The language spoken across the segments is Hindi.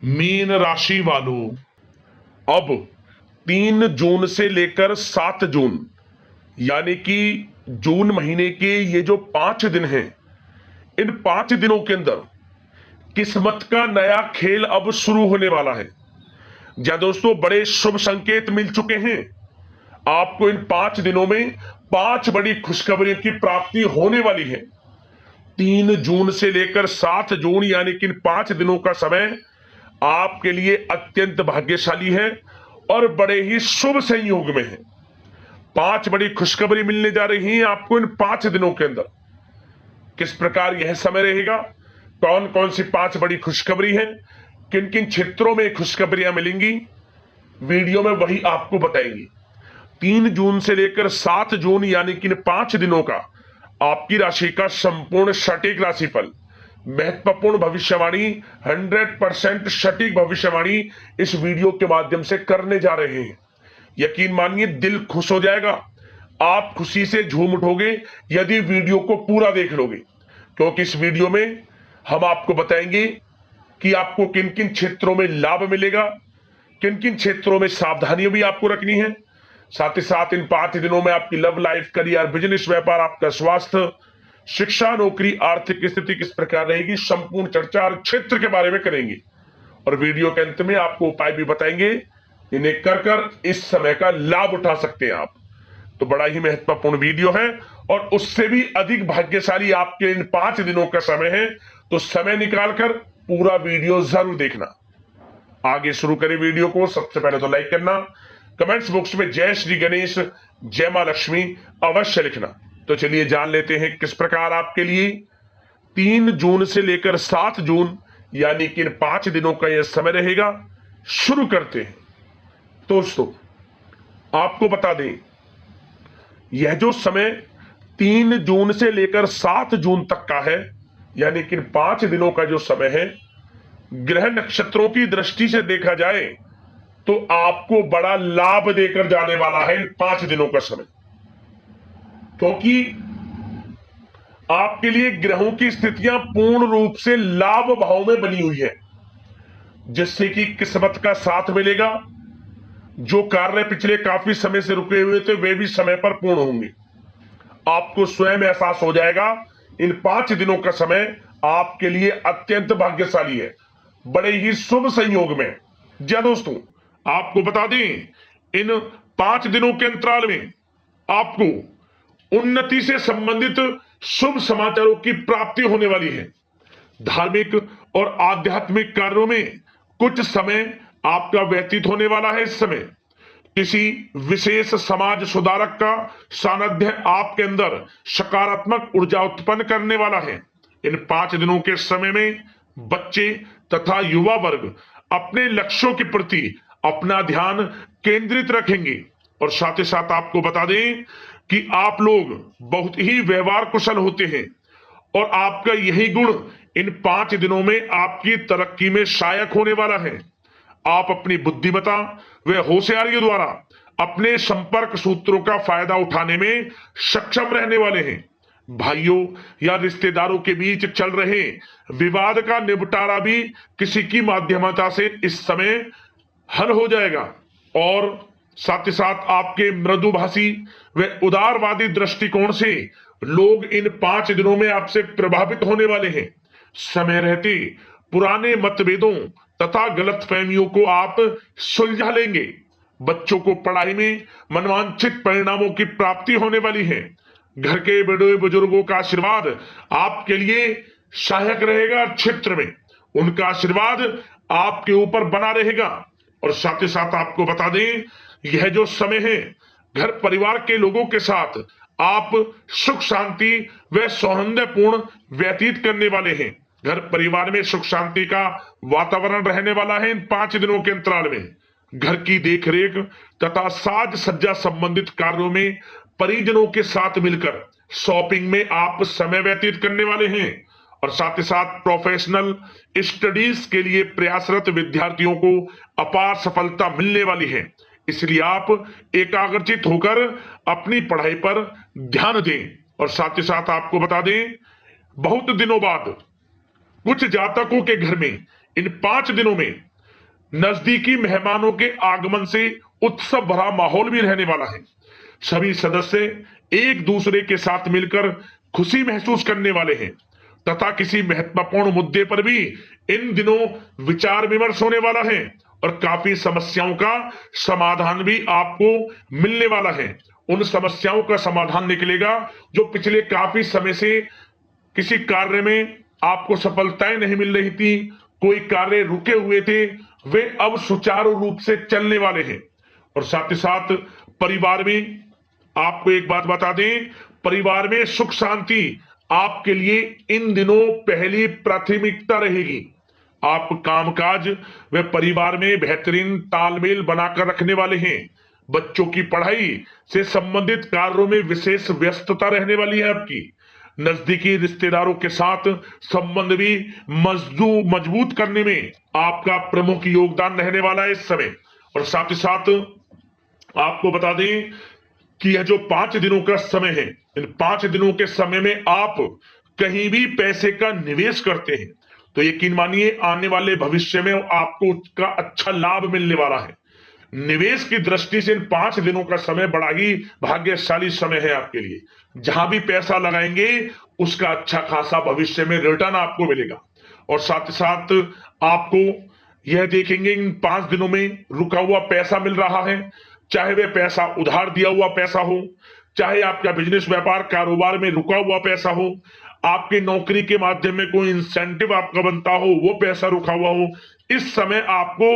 मीन राशि वालों, अब 3 जून से लेकर 7 जून यानी कि जून महीने के ये जो 5 दिन हैं, इन 5 दिनों के अंदर किस्मत का नया खेल अब शुरू होने वाला है। जहां दोस्तों बड़े शुभ संकेत मिल चुके हैं। आपको इन 5 दिनों में 5 बड़ी खुशखबरियों की प्राप्ति होने वाली है। 3 जून से लेकर 7 जून यानी कि इन 5 दिनों का समय आपके लिए अत्यंत भाग्यशाली है और बड़े ही शुभ संयोग में है। 5 बड़ी खुशखबरी मिलने जा रही है आपको इन 5 दिनों के अंदर। किस प्रकार यह समय रहेगा, कौन कौन सी 5 बड़ी खुशखबरी है, किन किन क्षेत्रों में खुशखबरियां मिलेंगी, वीडियो में वही आपको बताएंगे। 3 जून से लेकर 7 जून यानी कि इन 5 दिनों का आपकी राशि का संपूर्ण सटीक राशिफल, महत्वपूर्ण भविष्यवाणी, 100% सटीक भविष्यवाणी इस वीडियो के माध्यम से करने जा रहे हैं। यकीन मानिए दिल खुश हो जाएगा, आप खुशी से झूम उठोगे यदि वीडियो को पूरा देख लोगे, क्योंकि इस वीडियो में हम आपको बताएंगे कि आपको किन किन क्षेत्रों में लाभ मिलेगा, किन किन क्षेत्रों में सावधानियां भी आपको रखनी है। साथ ही साथ इन 5 दिनों में आपकी लव लाइफ, करियर, बिजनेस, व्यापार, आपका स्वास्थ्य, शिक्षा, नौकरी, आर्थिक स्थिति किस प्रकार रहेगी, संपूर्ण चर्चा हर क्षेत्र के बारे में करेंगे। और वीडियो के अंत में आपको उपाय भी बताएंगे, इन्हें कर इस समय का लाभ उठा सकते हैं आप। तो बड़ा ही महत्वपूर्ण वीडियो है और उससे भी अधिक भाग्यशाली आपके इन 5 दिनों का समय है। तो समय निकालकर पूरा वीडियो जरूर देखना। आगे शुरू करें वीडियो को। सबसे पहले तो लाइक करना, कमेंट्स बॉक्स में जय श्री गणेश, जय मां लक्ष्मी अवश्य लिखना। तो चलिए जान लेते हैं किस प्रकार आपके लिए 3 जून से लेकर 7 जून यानी कि इन 5 दिनों का यह समय रहेगा। शुरू करते हैं। दोस्तों आपको बता दें, यह जो समय 3 जून से लेकर 7 जून तक का है, यानी कि 5 दिनों का जो समय है, ग्रह नक्षत्रों की दृष्टि से देखा जाए तो आपको बड़ा लाभ देकर जाने वाला है इन 5 दिनों का समय। क्योंकि आपके लिए ग्रहों की स्थितियां पूर्ण रूप से लाभ भाव में बनी हुई है, जिससे कि किस्मत का साथ मिलेगा। जो कार्य पिछले काफी समय से रुके हुए थे वे भी समय पर पूर्ण होंगे। आपको स्वयं एहसास हो जाएगा इन 5 दिनों का समय आपके लिए अत्यंत भाग्यशाली है, बड़े ही शुभ संयोग में। जी दोस्तों आपको बता दें, इन 5 दिनों के अंतराल में आपको उन्नति से संबंधित शुभ समाचारों की प्राप्ति होने वाली है। धार्मिक और आध्यात्मिक कार्यों में कुछ समय आपका व्यतीत होने वाला है। इस समय किसी विशेष समाज सुधारक का सानिध्य आपके अंदर सकारात्मक ऊर्जा उत्पन्न करने वाला है। इन 5 दिनों के समय में बच्चे तथा युवा वर्ग अपने लक्ष्यों के प्रति अपना ध्यान केंद्रित रखेंगे। और साथ ही साथ आपको बता दें कि आप लोग बहुत ही व्यवहार कुशल होते हैं और आपका यही गुण इन 5 दिनों में आपकी तरक्की में सहायक होने वाला है। आप अपनी बुद्धिमत्ता व होशियारी द्वारा अपने संपर्क सूत्रों का फायदा उठाने में सक्षम रहने वाले हैं। भाइयों या रिश्तेदारों के बीच चल रहे विवाद का निपटारा भी किसी की माध्यमता से इस समय हल हो जाएगा। और साथ ही साथ आपके मृदुभाषी व उदारवादी दृष्टिकोण से लोग इन 5 दिनों में आपसे प्रभावित होने वाले हैं। समय रहते पुराने मतभेदों तथा गलतफहमियों को आप सुलझा लेंगे। बच्चों को पढ़ाई में मनवांछित परिणामों की प्राप्ति होने वाली है। घर के बड़े बुजुर्गों का आशीर्वाद आपके लिए सहायक रहेगा। क्षेत्र में उनका आशीर्वाद आपके ऊपर बना रहेगा। और साथ ही साथ आपको बता दें, यह जो समय है घर परिवार के लोगों के साथ आप सुख शांति व सौहार्दपूर्ण व्यतीत करने वाले हैं। घर परिवार में सुख शांति का वातावरण रहने वाला है। इन 5 दिनों के अंतराल में घर की देखरेख तथा साज सज्जा संबंधित कार्यों में परिजनों के साथ मिलकर शॉपिंग में आप समय व्यतीत करने वाले हैं। और साथ ही साथ प्रोफेशनल स्टडीज के लिए प्रयासरत विद्यार्थियों को अपार सफलता मिलने वाली है। इसलिए आप एकाग्रचित होकर अपनी पढ़ाई पर ध्यान दें। और साथ ही साथ आपको बता दें, बहुत दिनों बाद कुछ जातकों के घर में इन 5 दिनों में नजदीकी मेहमानों के आगमन से उत्सव भरा माहौल भी रहने वाला है। सभी सदस्य एक दूसरे के साथ मिलकर खुशी महसूस करने वाले हैं तथा किसी महत्वपूर्ण मुद्दे पर भी इन दिनों विचार विमर्श होने वाला है और काफी समस्याओं का समाधान भी आपको मिलने वाला है। उन समस्याओं का समाधान निकलेगा जो पिछले काफी समय से किसी कार्य में आपको सफलताएं नहीं मिल रही थी, कोई कार्य रुके हुए थे, वे अब सुचारू रूप से चलने वाले हैं। और साथ ही साथ परिवार में आपको एक बात बता दें, परिवार में सुख शांति आपके लिए इन दिनों पहली प्राथमिकता रहेगी। आप कामकाज व परिवार में बेहतरीन तालमेल बनाकर रखने वाले हैं। बच्चों की पढ़ाई से संबंधित कार्यों में विशेष व्यस्तता रहने वाली है आपकी। नजदीकी रिश्तेदारों के साथ संबंध भी मजबूत करने में आपका प्रमुख योगदान रहने वाला है इस समय। और साथ ही साथ आपको बता दें कि यह जो 5 दिनों का समय है, इन 5 दिनों के समय में आप कहीं भी पैसे का निवेश करते हैं तो यकीन मानिए आने वाले भविष्य में आपको उसका अच्छा लाभ मिलने वाला है। निवेश की दृष्टि से इन 5 दिनों का समय बड़ा ही भाग्यशाली समय है आपके लिए। जहां भी पैसा लगाएंगे उसका अच्छा खासा भविष्य में रिटर्न आपको मिलेगा। और साथ ही साथ आपको यह देखेंगे इन 5 दिनों में रुका हुआ पैसा मिल रहा है, चाहे वह पैसा उधार दिया हुआ पैसा हो, चाहे आपका बिजनेस व्यापार कारोबार में रुका हुआ पैसा हो, आपकी नौकरी के माध्यम में कोई इंसेंटिव आपका बनता हो, वो पैसा रुका हुआ हो, इस समय आपको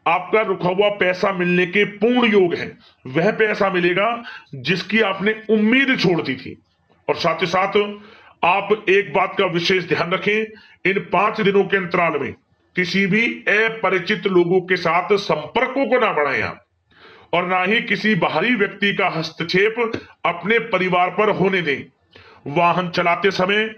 आपका रुका हुआ पैसा मिलने के पूर्ण योग है। वह पैसा मिलेगा जिसकी आपने उम्मीद छोड़ दी थी। और साथ ही साथ आप एक बात का विशेष ध्यान रखें, इन 5 दिनों के अंतराल में किसी भी अपरिचित लोगों के साथ संपर्कों को ना बढ़ाएं आप, और ना ही किसी बाहरी व्यक्ति का हस्तक्षेप अपने परिवार पर होने दें। वाहन चलाते समय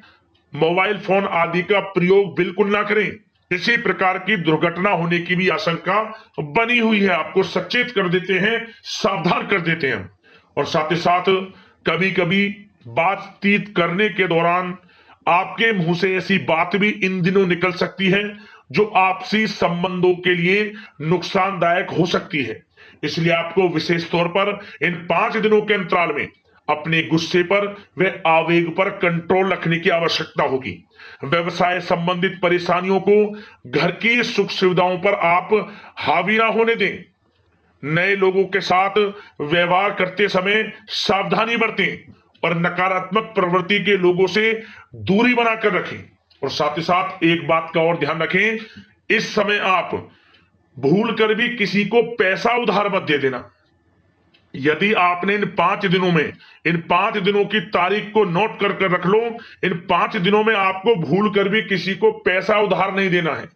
मोबाइल फोन आदि का प्रयोग बिल्कुल ना करें। किसी प्रकार की दुर्घटना होने की भी आशंका बनी हुई है, आपको सचेत कर देते हैं, सावधान कर देते हैं। और साथ ही साथ कभी कभी बातचीत करने के दौरान आपके मुंह से ऐसी बात भी इन दिनों निकल सकती है जो आपसी संबंधों के लिए नुकसानदायक हो सकती है। इसलिए आपको विशेष तौर पर इन 5 दिनों के अंतराल में अपने गुस्से पर व आवेग पर कंट्रोल रखने की आवश्यकता होगी। व्यवसाय संबंधित परेशानियों को घर की सुख सुविधाओं पर आप हावी ना होने दें। नए लोगों के साथ व्यवहार करते समय सावधानी बरतें और नकारात्मक प्रवृत्ति के लोगों से दूरी बनाकर रखें। और साथ ही साथ एक बात का और ध्यान रखें, इस समय आप भूल कर भी किसी को पैसा उधार मत दे देना। यदि आपने इन 5 दिनों में इन 5 दिनों की तारीख को नोट कर कर रख लो, इन 5 दिनों में आपको भूल कर भी किसी को पैसा उधार नहीं देना है।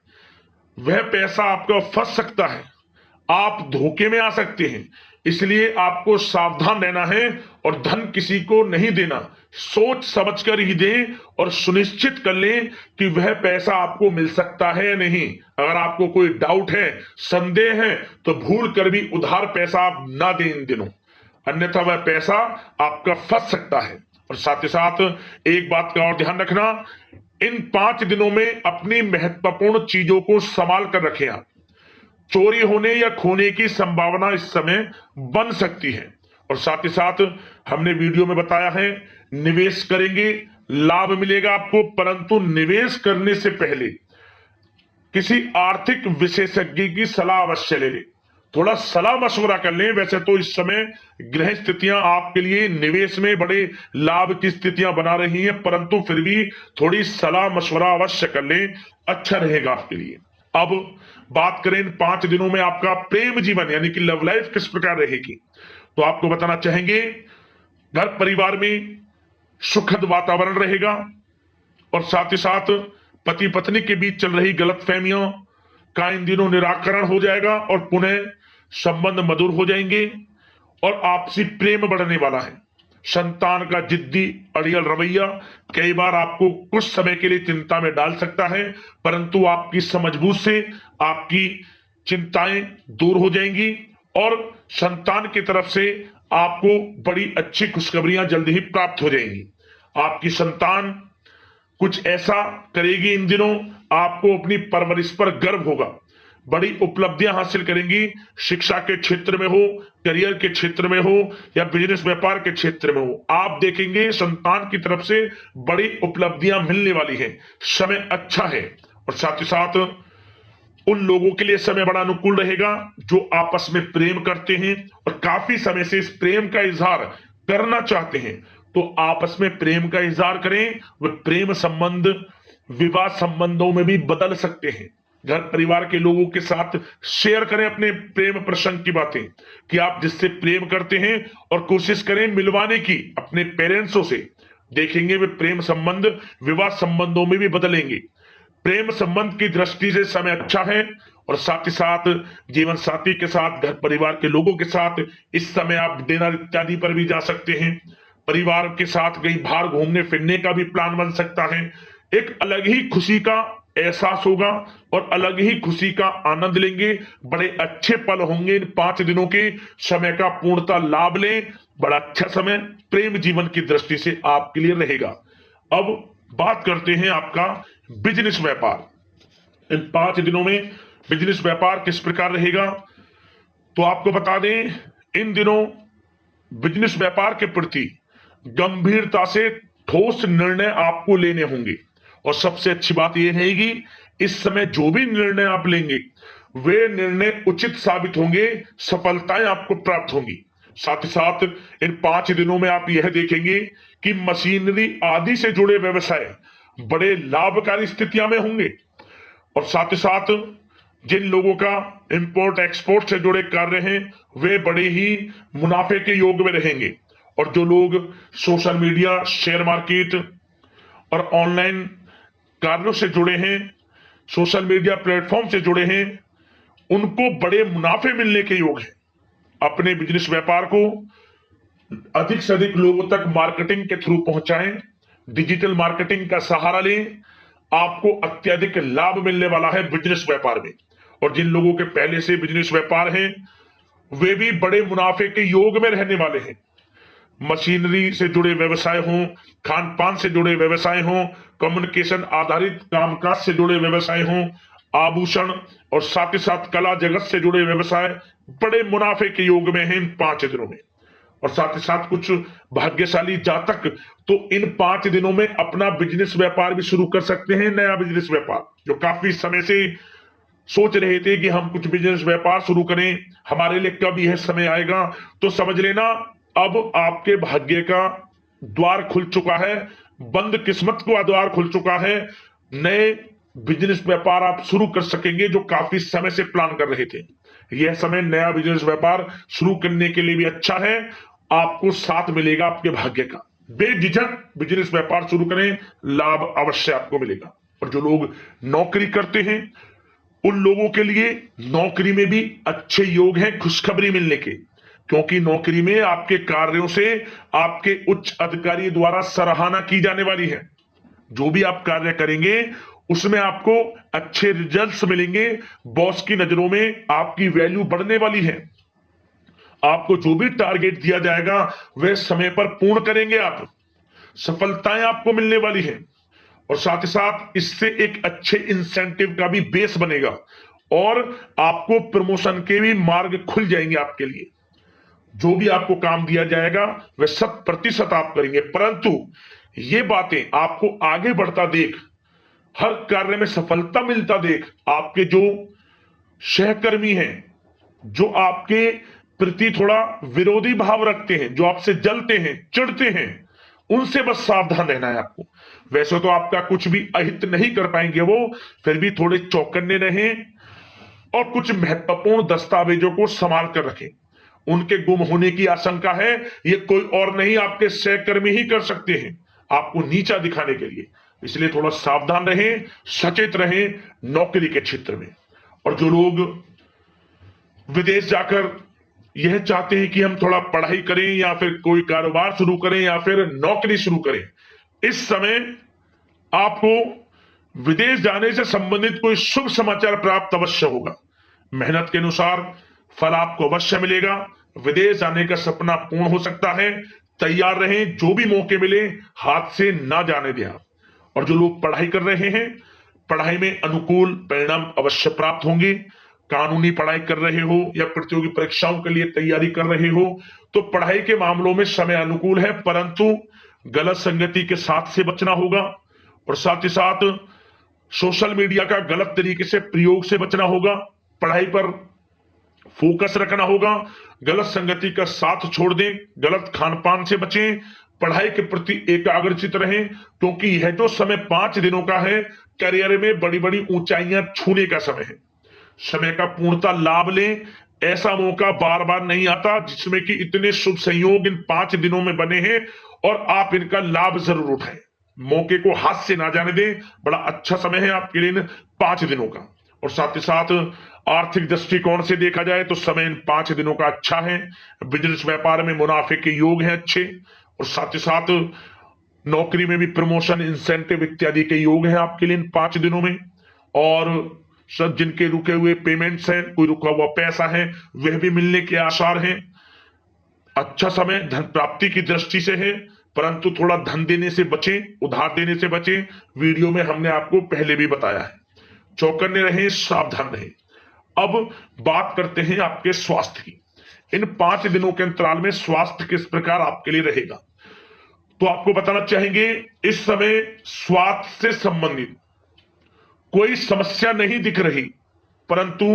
वह पैसा आपका फंस सकता है, आप धोखे में आ सकते हैं। इसलिए आपको सावधान रहना है और धन किसी को नहीं देना। सोच समझ कर ही दें और सुनिश्चित कर लें कि वह पैसा आपको मिल सकता है या नहीं। अगर आपको कोई डाउट है, संदेह है, तो भूल कर भी उधार पैसा आप ना दें इन दिनों, अन्यथा वह पैसा आपका फंस सकता है। और साथ ही साथ एक बात का और ध्यान रखना, इन 5 दिनों में अपनी महत्वपूर्ण चीजों को संभाल कर रखें आप। चोरी होने या खोने की संभावना इस समय बन सकती है। और साथ ही साथ हमने वीडियो में बताया है, निवेश करेंगे लाभ मिलेगा आपको, परंतु निवेश करने से पहले किसी आर्थिक विशेषज्ञ की सलाह अवश्य ले लें, थोड़ा सलाह मशवरा कर लें। वैसे तो इस समय ग्रह स्थितियां आपके लिए निवेश में बड़े लाभ की स्थितियां बना रही हैं, परंतु फिर भी थोड़ी सलाह मशवरा अवश्य कर लें, अच्छा रहेगा आपके लिए। अब बात करें इन 5 दिनों में आपका प्रेम जीवन यानी कि लव लाइफ किस प्रकार रहेगी, तो आपको बताना चाहेंगे घर परिवार में सुखद वातावरण रहेगा। और साथ ही साथ पति पत्नी के बीच चल रही गलतफहमियों का इन दिनों निराकरण हो जाएगा और पुनः संबंध मधुर हो जाएंगे और आपसी प्रेम बढ़ने वाला है। संतान का जिद्दी अड़ियल रवैया कई बार आपको कुछ समय के लिए चिंता में डाल सकता है, परंतु आपकी समझबूझ से आपकी चिंताएं दूर हो जाएंगी और संतान की तरफ से आपको बड़ी अच्छी खुशखबरियां जल्दी ही प्राप्त हो जाएंगी। आपकी संतान कुछ ऐसा करेगी इन दिनों, आपको अपनी परवरिश पर गर्व होगा। बड़ी उपलब्धियां हासिल करेंगी। शिक्षा के क्षेत्र में हो, करियर के क्षेत्र में हो या बिजनेस व्यापार के क्षेत्र में हो, आप देखेंगे संतान की तरफ से बड़ी उपलब्धियां मिलने वाली है। समय अच्छा है और साथ ही साथ उन लोगों के लिए समय बड़ा अनुकूल रहेगा जो आपस में प्रेम करते हैं और काफी समय से इस प्रेम का इजहार करना चाहते हैं। तो आपस में प्रेम का इजहार करें। वह प्रेम संबंध विवाह संबंधों में भी बदल सकते हैं। घर परिवार के लोगों के साथ शेयर करें अपने प्रेम प्रसंग की बातें कि आप जिससे प्रेम करते हैं और कोशिश करें मिलवाने की अपने पेरेंट्सों से। देखेंगे वे प्रेम संबंध विवाह संबंधों में भी बदलेंगे। प्रेम संबंध की दृष्टि से समय अच्छा है और साथ ही साथ जीवन साथी के साथ, घर परिवार के लोगों के साथ इस समय आप डिनर इत्यादि पर भी जा सकते हैं। परिवार के साथ कहीं बाहर घूमने फिरने का भी प्लान बन सकता है। एक अलग ही खुशी का एहसास होगा और अलग ही खुशी का आनंद लेंगे। बड़े अच्छे पल होंगे। इन 5 दिनों के समय का पूर्णतः लाभ लें। बड़ा अच्छा समय प्रेम जीवन की दृष्टि से आपके लिए रहेगा। अब बात करते हैं आपका बिजनेस व्यापार। इन 5 दिनों में बिजनेस व्यापार किस प्रकार रहेगा, तो आपको बता दें, इन दिनों बिजनेस व्यापार के प्रति गंभीरता से ठोस निर्णय आपको लेने होंगे। और सबसे अच्छी बात यह रहेगी, इस समय जो भी निर्णय आप लेंगे वे निर्णय उचित साबित होंगे, सफलताएं आपको प्राप्त होंगी। साथ ही साथ इन 5 दिनों में आप यह देखेंगे कि मशीनरी आदि से जुड़े व्यवसाय बड़े लाभकारी स्थितियां में होंगे। और साथ ही साथ जिन लोगों का इंपोर्ट एक्सपोर्ट से जुड़े कार्य हैं वे बड़े ही मुनाफे के योग में रहेंगे। और जो लोग सोशल मीडिया, शेयर मार्केट और ऑनलाइन कार्यों से जुड़े हैं, सोशल मीडिया प्लेटफॉर्म से जुड़े हैं, उनको बड़े मुनाफे मिलने के योग हैं। अपने बिजनेस व्यापार को अधिक से अधिक लोगों तक मार्केटिंग के थ्रू पहुंचाएं, डिजिटल मार्केटिंग का सहारा लें। आपको अत्यधिक लाभ मिलने वाला है बिजनेस व्यापार में। और जिन लोगों के पहले से बिजनेस व्यापार हैं वे भी बड़े मुनाफे के योग में रहने वाले हैं। मशीनरी से जुड़े व्यवसाय हों, खान पान से जुड़े व्यवसाय हों, कम्युनिकेशन आधारित कामकाज से जुड़े व्यवसाय हों, आभूषण और साथ ही साथ कला जगत से जुड़े व्यवसाय बड़े मुनाफे के योग में हैं इन 5 दिनों में। और साथ ही साथ कुछ भाग्यशाली जातक तो इन 5 दिनों में अपना बिजनेस व्यापार भी शुरू कर सकते हैं। नया बिजनेस व्यापार जो काफी समय से सोच रहे थे कि हम कुछ बिजनेस व्यापार शुरू करें, हमारे लिए कब यह समय आएगा, तो समझ लेना अब आपके भाग्य का द्वार खुल चुका है। बंद किस्मत का द्वार खुल चुका है। नए बिजनेस व्यापार आप शुरू कर सकेंगे जो काफी समय से प्लान कर रहे थे। यह समय नया बिजनेस व्यापार शुरू करने के लिए भी अच्छा है। आपको साथ मिलेगा आपके भाग्य का। बेझिझक बिजनेस व्यापार शुरू करें, लाभ अवश्य आपको मिलेगा। और जो लोग नौकरी करते हैं उन लोगों के लिए नौकरी में भी अच्छे योग हैं खुशखबरी मिलने के, क्योंकि नौकरी में आपके कार्यों से आपके उच्च अधिकारी द्वारा सराहना की जाने वाली है। जो भी आप कार्य करेंगे उसमें आपको अच्छे रिजल्ट्स मिलेंगे। बॉस की नजरों में आपकी वैल्यू बढ़ने वाली है। आपको जो भी टारगेट दिया जाएगा वह समय पर पूर्ण करेंगे आप। सफलताएं आपको मिलने वाली है। और साथ ही साथ इससे एक अच्छे इंसेंटिव का भी बेस बनेगा और आपको प्रमोशन के भी मार्ग खुल जाएंगे आपके लिए। जो भी आपको काम दिया जाएगा वह 100% आप करेंगे। परंतु ये बातें आपको आगे बढ़ता देख, हर कार्य में सफलता मिलता देख, आपके जो सहकर्मी हैं, जो आपके प्रति थोड़ा विरोधी भाव रखते हैं, जो आपसे जलते हैं, चिढ़ते हैं, उनसे बस सावधान रहना है आपको। वैसे तो आपका कुछ भी अहित नहीं कर पाएंगे वो, फिर भी थोड़े चौकन्ने रहें और कुछ महत्वपूर्ण दस्तावेजों को संभाल कर रखें। उनके गुम होने की आशंका है, ये कोई और नहीं आपके सहकर्मी ही कर सकते हैं आपको नीचा दिखाने के लिए। इसलिए थोड़ा सावधान रहें, सचेत रहें नौकरी के क्षेत्र में। और जो लोग विदेश जाकर यह चाहते हैं कि हम थोड़ा पढ़ाई करें या फिर कोई कारोबार शुरू करें या फिर नौकरी शुरू करें, इस समय आपको विदेश जाने से संबंधित कोई शुभ समाचार प्राप्त अवश्य होगा। मेहनत के अनुसार फल आपको अवश्य मिलेगा। विदेश जाने का सपना पूर्ण हो सकता है। तैयार रहें, जो भी मौके मिले हाथ से ना जाने दें आप। और जो लोग पढ़ाई कर रहे हैं, पढ़ाई में अनुकूल परिणाम अवश्य प्राप्त होंगे। कानूनी पढ़ाई कर रहे हो या प्रतियोगी परीक्षाओं के लिए तैयारी कर रहे हो तो पढ़ाई के मामलों में समय अनुकूल है, परंतु गलत संगति के साथ से बचना होगा और साथ ही साथ सोशल मीडिया का गलत तरीके से प्रयोग से बचना होगा। पढ़ाई पर फोकस रखना होगा, गलत संगति का साथ छोड़ दें, गलत खान पान से बचें, पढ़ाई के प्रति एकाग्रचित रहें, क्योंकि यह जो समय 5 दिनों का है करियर में बड़ी बड़ी ऊंचाइयां छूने का समय है। समय का पूर्णतः लाभ लें, ऐसा मौका बार बार नहीं आता जिसमें कि इतने शुभ संयोग इन 5 दिनों में बने हैं और आप इनका लाभ जरूर उठाएं। मौके को हाथ से ना जाने दें, बड़ा अच्छा समय है आपके लिए इन 5 दिनों का। और साथ ही साथ आर्थिक दृष्टिकोण से देखा जाए तो समय इन 5 दिनों का अच्छा है। बिजनेस व्यापार में मुनाफे के योग हैं अच्छे, और साथ ही साथ नौकरी में भी प्रमोशन, इंसेंटिव इत्यादि के योग हैं आपके लिए इन 5 दिनों में। और सब जिनके रुके हुए पेमेंट्स हैं, कोई रुका हुआ पैसा है, वह भी मिलने के आसार हैं। अच्छा समय धन प्राप्ति की दृष्टि से है, परंतु थोड़ा धन देने से बचें, उधार देने से बचें। वीडियो में हमने आपको पहले भी बताया है। चौकन्ने रहें, सावधान रहें। अब बात करते हैं आपके स्वास्थ्य की। इन 5 दिनों के अंतराल में स्वास्थ्य किस प्रकार आपके लिए रहेगा, तो आपको बताना चाहेंगे इस समय स्वास्थ्य से संबंधित कोई समस्या नहीं दिख रही, परंतु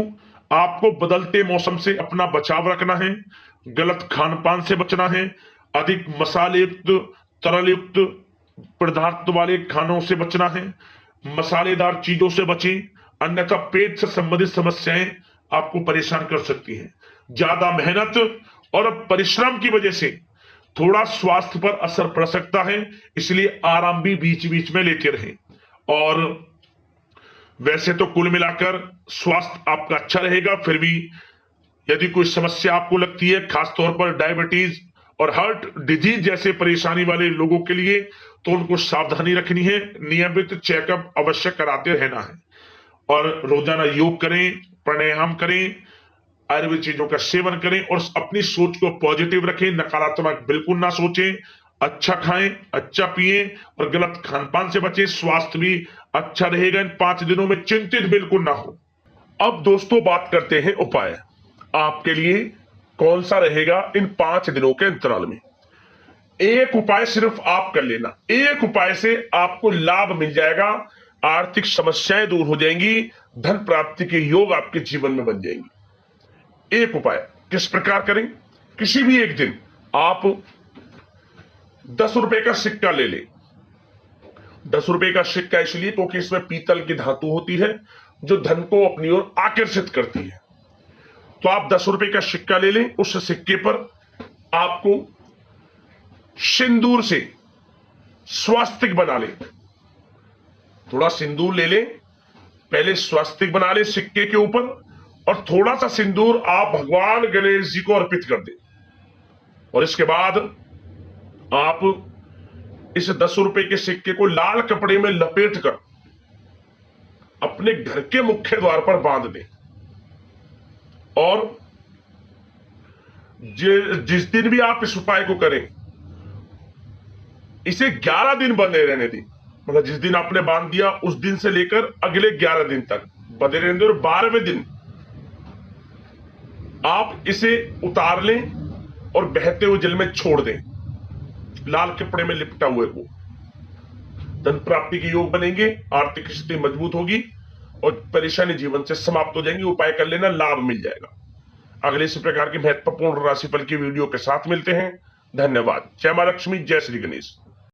आपको बदलते मौसम से अपना बचाव रखना है, गलत खान पान से बचना है, अधिक मसाले युक्त, तरल युक्त पदार्थ वाले खानों से बचना है, मसालेदार चीजों से बचें, अन्यथा पेट से संबंधित समस्याएं आपको परेशान कर सकती हैं। ज्यादा मेहनत और परिश्रम की वजह से थोड़ा स्वास्थ्य पर असर पड़ सकता है, इसलिए आराम भी बीच बीच में लेते रहें। और वैसे तो कुल मिलाकर स्वास्थ्य आपका अच्छा रहेगा, फिर भी यदि कोई समस्या आपको लगती है, खासतौर पर डायबिटीज और हार्ट डिजीज जैसे परेशानी वाले लोगों के लिए, तो उनको सावधानी रखनी है, नियमित चेकअप अवश्य कराते रहना है और रोजाना योग करें, प्राणायाम करें, आयुर्वेद चीजों का सेवन करें और अपनी सोच को पॉजिटिव रखें, नकारात्मक बिल्कुल ना सोचें, अच्छा खाएं, अच्छा पिएं और गलत खान पान से बचें। स्वास्थ्य भी अच्छा रहेगा इन 5 दिनों में, चिंतित बिल्कुल ना हो। अब दोस्तों बात करते हैं उपाय आपके लिए कौन सा रहेगा इन 5 दिनों के अंतराल में। एक उपाय सिर्फ आप कर लेना, एक उपाय से आपको लाभ मिल जाएगा, आर्थिक समस्याएं दूर हो जाएंगी, धन प्राप्ति के योग आपके जीवन में बन जाएंगे। एक उपाय किस प्रकार करें, किसी भी एक दिन आप 10 रुपए का सिक्का ले लें। 10 रुपए का सिक्का इसलिए क्योंकि इसमें पीतल की धातु होती है जो धन को अपनी ओर आकर्षित करती है। तो आप 10 रुपए का सिक्का ले लें, उस सिक्के पर आपको सिंदूर से स्वास्तिक बना लें। थोड़ा सिंदूर ले लें, पहले स्वास्तिक बना लें सिक्के के ऊपर और थोड़ा सा सिंदूर आप भगवान गणेश जी को अर्पित कर दें। और इसके बाद आप इस 10 रुपए के सिक्के को लाल कपड़े में लपेट कर अपने घर के मुख्य द्वार पर बांध दें और जिस दिन भी आप इस उपाय को करें इसे 11 दिन बंधे रहने दें। मतलब जिस दिन आपने बांध दिया उस दिन से लेकर अगले 11 दिन तक बंधे रहने दें और 12वें दिन आप इसे उतार लें और बहते हुए जल में छोड़ दें, लाल कपड़े में लिपटा हुए को। धन प्राप्ति के योग बनेंगे, आर्थिक स्थिति मजबूत होगी और परेशानी जीवन से समाप्त हो जाएंगी। उपाय कर लेना, लाभ मिल जाएगा। अगले इसी प्रकार की महत्वपूर्ण राशिफल की वीडियो के साथ मिलते हैं। धन्यवाद। जय मां लक्ष्मी, जय श्री गणेश।